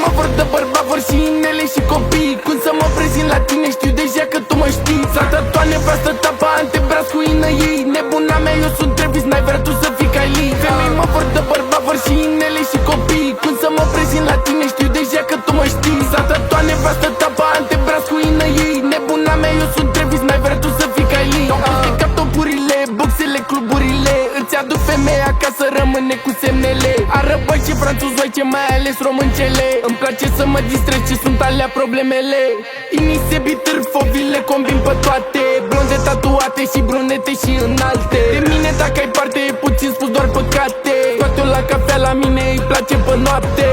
mă vor de bărbat, vor și inele și copii. Cum să mă prezint la tine, știu deja că tu mă știi. S-a tatuat nevastă ta pe antebraț cu ină ei. Nebuna mea, eu sunt Travis, n-ai vrea tu să fii ca ei. Femei mă vor de bărbat, vor și inele și copii. Cum să mă prezint la tine, știu deja că tu mă știi. S-a tatuat nevastă ta pe antebraț cu ină ei. Nebuna mea, eu sunt Travis, n-ai vrea tu să fii ca ei. Am plecat topurile, boxele, cluburile. Îți aduc femeia ca să rămâne cu semnele. Arăboi și franțuzoice, mai ales româncele. Îmi place să mă distrez, ce sunt alea problemele. Inise, bitâr, fovile, combin pe toate. Blonde tatuate și brunete și înalte. De mine dacă ai parte e puțin spus, doar păcate. Scoate-o la cafea, la mine îi place pe noapte.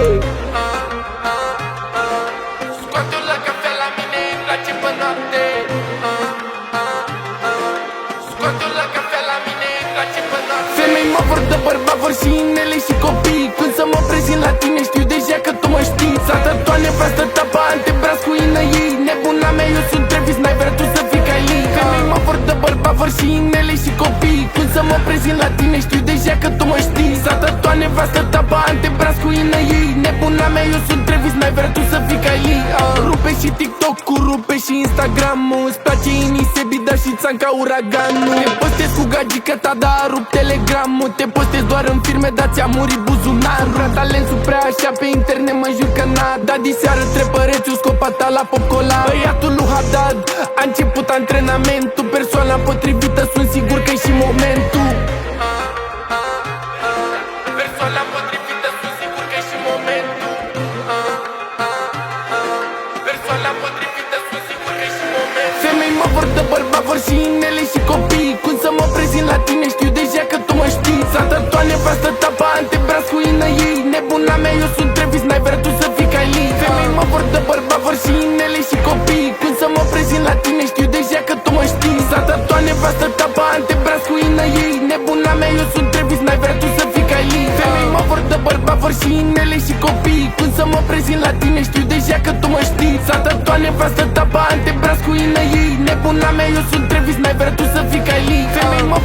Scoate-o la cafea, la mine îi place pe noapte. Scoate-o la cafea, la mine îi place pe noapte. Femei mă vor de bărbat, vor și inele și copii. Când să mă prezint la tine, știu deja că tu mă știi. S-a tatuat nevastă ta pe antebraț cu ină ei. Nebuna mea, eu sunt Travis, n-ai vrea tu să fii ca ei. Femei mă vor de bărbat, vor și inele și copii. Când să mă prezint la tine, știu deja că tu mă știi. S-a tatuat nevastă ta pe antebraț cu ină ei. Nebuna mea, eu sunt Travis, n-ai vrea tu să fii ca ei. Rupe și TikTok-ul, rupe și Instagram-ul. Îți place Inise, Bida și Țanca uraganul. Te postez cu gagica ta, dar rup Telegramul. Te postez doar în firme, dar ți-a murit buzunarul. Prea talentul prea așa pe internet, mă jur că n-a dat. Diseară trepărețul, scopata la popcola. Băiatul lui Haddad a început antrenamentul. Persoana potrivită, sunt sigur că e și momentul. Persoana potrivită, sunt sigur că e și momentul. Persoana potrivită, sunt sigur că e și momentul. Femei mă vor de bărbat, vor și inele și copii. Cum să mă prezint la tine, știu deja că tu mă știi. S-a tatuat nevastă ta pe antebraț cu ină ei. Nebuna mea, eu sunt Travis, n-ai vrea tu să fii ca ei. Femei mă vor de bărbat, vor și inele și copii. Cum să mă prezint la tine, știu deja că tu mă știi. S-a tatuat nevastă ta pe antebraț cu ină ei. Nebuna mea, eu sunt Travis, n-ai vrea tu să fii ca ei. Femei mă vor de bărbat, vor și inele și copii. Cum să mă prezint la tine, știu deja că tu mă știi. S-a tatuat nevastă ta pe antebraț cu ină ei. Nebuna mea, eu sunt Travis, n-ai vrea tu să fii ca ei. Femei mă